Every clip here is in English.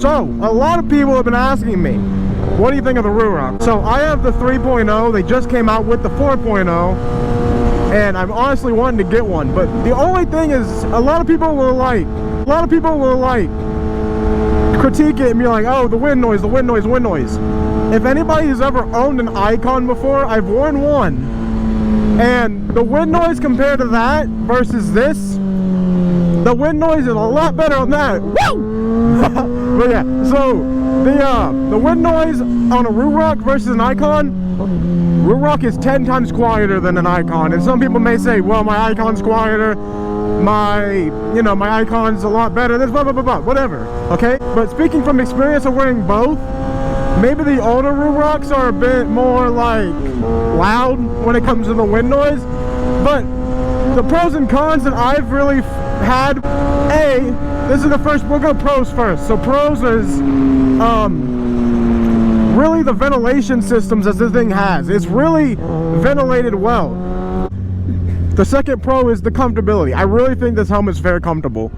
So, a lot of people have been asking me, what do you think of the Ruroc? So, I have the 3.0. They just came out with the 4.0. And I'm honestly wanting to get one. But the only thing is, a lot of people will critique it and be like, oh, the wind noise, the wind noise, wind noise. If anybody has ever owned an Icon before, I've worn one. And the wind noise compared to that versus this, the wind noise is a lot better on that. Woo! But yeah, so the wind noise on a Ruroc versus an Icon, Ruroc is 10 times quieter than an Icon. And some people may say, well, my Icon's quieter, my Icon's a lot better, this blah blah blah blah, whatever, okay? But speaking from experience of wearing both, maybe the older Rurocs are a bit more like loud when it comes to the wind noise. But the pros and cons that I've really had, this is the first, we'll go pros first. So pros is really the ventilation systems that this thing has. It's really ventilated well. The second pro is the comfortability. I really think this helmet's very comfortable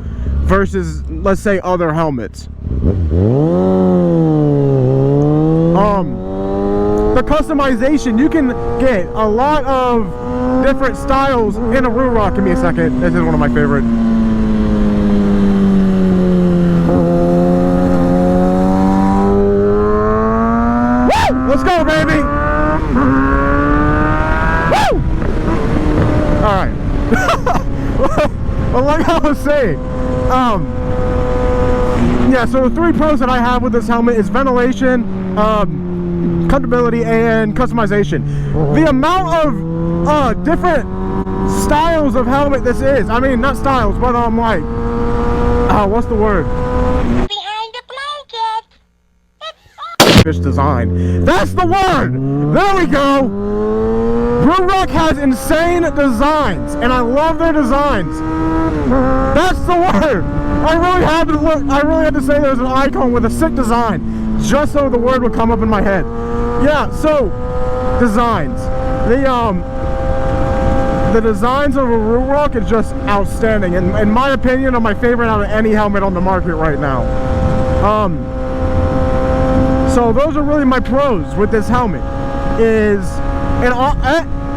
versus, let's say, other helmets. The customization, you can get a lot of different styles in a Ruroc. Give me a second. This is one of my favorite. Woo! Let's go, baby! Woo! Alright. Well, like I was saying, yeah, so the three pros that I have with this helmet is ventilation, comfortability, and customization. The amount of different styles of helmet this is, I mean, not styles, but like, what's the word? Behind the blanket. Fish design. That's the word! There we go! Ruroc has insane designs, and I love their designs. That's the word! I really had to say there's an Icon with a sick design, just so the word would come up in my head. Yeah, so, designs. The designs of a Ruroc is just outstanding, and in my opinion, are my favorite out of any helmet on the market right now. So those are really my pros with this helmet.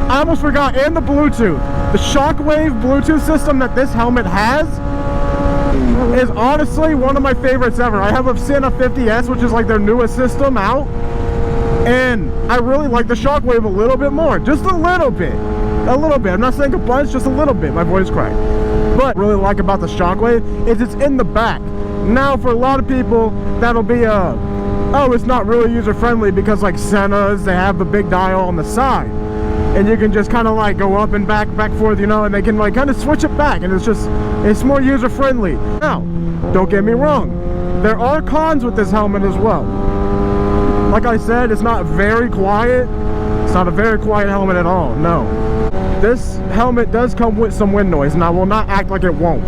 I almost forgot, and the Bluetooth. The Shockwave Bluetooth system that this helmet has is honestly one of my favorites ever. I have a Santa 50S, which is like their newest system out, and I really like the Shockwave a little bit more. Just a little bit. A little bit. I'm not saying a bunch, just a little bit. My voice cracked. But what I really like about the Shockwave is it's in the back. Now, for a lot of people, that'll be oh, it's not really user-friendly because like Sentas, they have the big dial on the side. And you can just kind of like go up and back forth, you know, and they can like kind of switch it back, and it's more user-friendly. Now, don't get me wrong, there are cons with this helmet as well. Like I said, it's not very quiet. It's not a very quiet helmet at all, no. This helmet does come with some wind noise, and I will not act like it won't.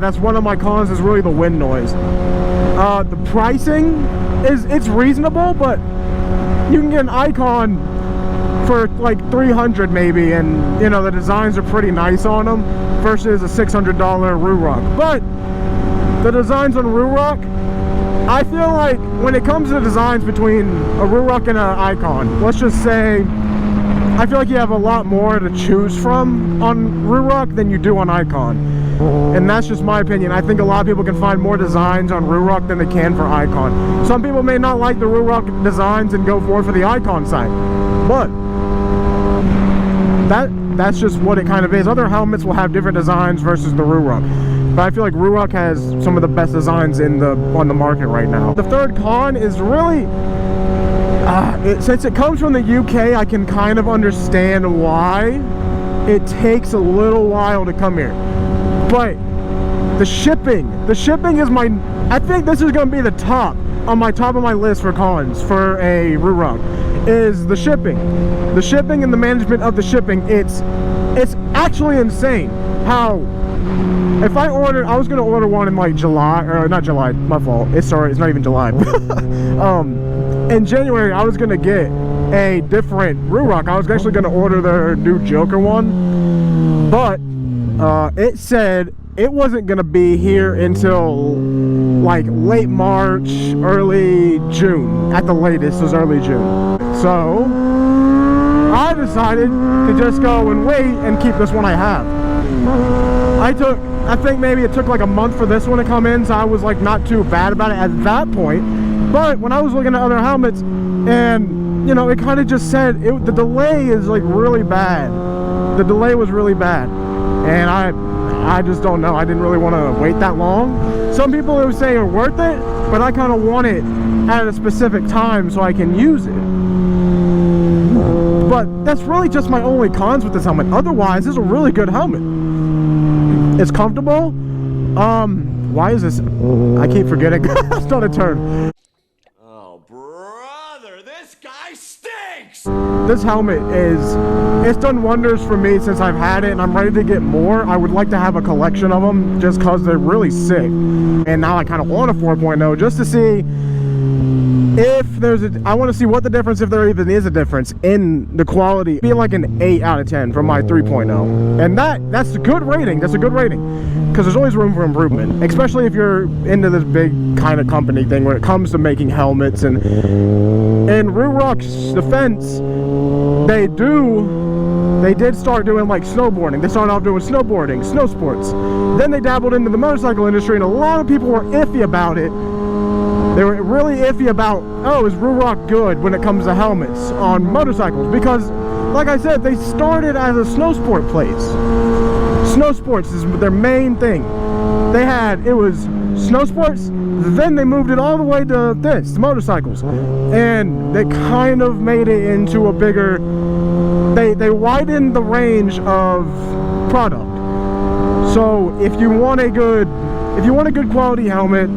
That's one of my cons, is really the wind noise. The pricing it's reasonable, but you can get an Icon for like $300 maybe, and you know, the designs are pretty nice on them versus a $600 Ruroc. But the designs on Ruroc, I feel like when it comes to designs between a Ruroc and an Icon, let's just say, I feel like you have a lot more to choose from on Ruroc than you do on Icon. And that's just my opinion. I think a lot of people can find more designs on Ruroc than they can for Icon. Some people may not like the Ruroc designs and go for the Icon side, but that's just what it kind of is. Other helmets will have different designs versus the Ruroc, but I feel like Ruroc has some of the best designs on the market right now. The third con is really, since it comes from the UK, I can kind of understand why it takes a little while to come here. But the shipping is I think this is going to be the top of my list for cons for a Ruroc, is the shipping. The shipping and the management of the shipping, it's actually insane. How, if I was going to order one in like July, or not July, my fault, it's not even July. In January, I was going to get a different Ruroc. I was actually going to order their new Joker one, but it said it wasn't going to be here until like late March, early June. At the latest, it was early June. So I decided to just go and wait and keep this one I have. I think maybe it took like a month for this one to come in, so I was like not too bad about it at that point. But when I was looking at other helmets, and you know, it kind of just said the delay is like really bad. The delay was really bad, and I just don't know. I didn't really want to wait that long. Some people would say are worth it, but I kind of want it at a specific time so I can use it. But that's really just my only cons with this helmet. Otherwise, this is a really good helmet. It's comfortable. Why is this? I keep forgetting. I started to turn. Oh, brother, this guy stinks! This helmet it's done wonders for me since I've had it, and I'm ready to get more. I would like to have a collection of them just because they're really sick. And now I kind of want a 4.0 just to see if there's I want to see what the difference, if there even is a difference in the quality. Be like an 8 out of 10 from my 3.0, and that's a good rating. That's a good rating, because there's always room for improvement, especially if you're into this big kind of company thing when it comes to making helmets. And in Ruroc's defense, they did start doing like snowboarding. They started off doing snowboarding, snow sports. Then they dabbled into the motorcycle industry, and a lot of people were iffy about it. They were really iffy about, oh, is Ruroc good when it comes to helmets on motorcycles? Because, like I said, they started as a snow sport place. Snow sports is their main thing. It was snow sports, then they moved it all the way to this, to motorcycles. And they kind of made it into a bigger, they widened the range of product. So if you want a good quality helmet,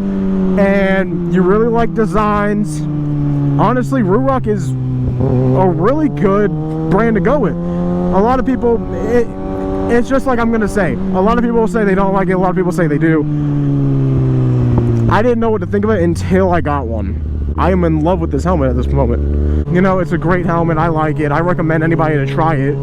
and you really like designs, honestly, Ruroc is a really good brand to go with. A lot of people, it's just like I'm gonna say, a lot of people will say they don't like it, a lot of people say they do. I didn't know what to think of it until I got one. I am in love with this helmet at this moment. You know, it's a great helmet. I like it. I recommend anybody to try it.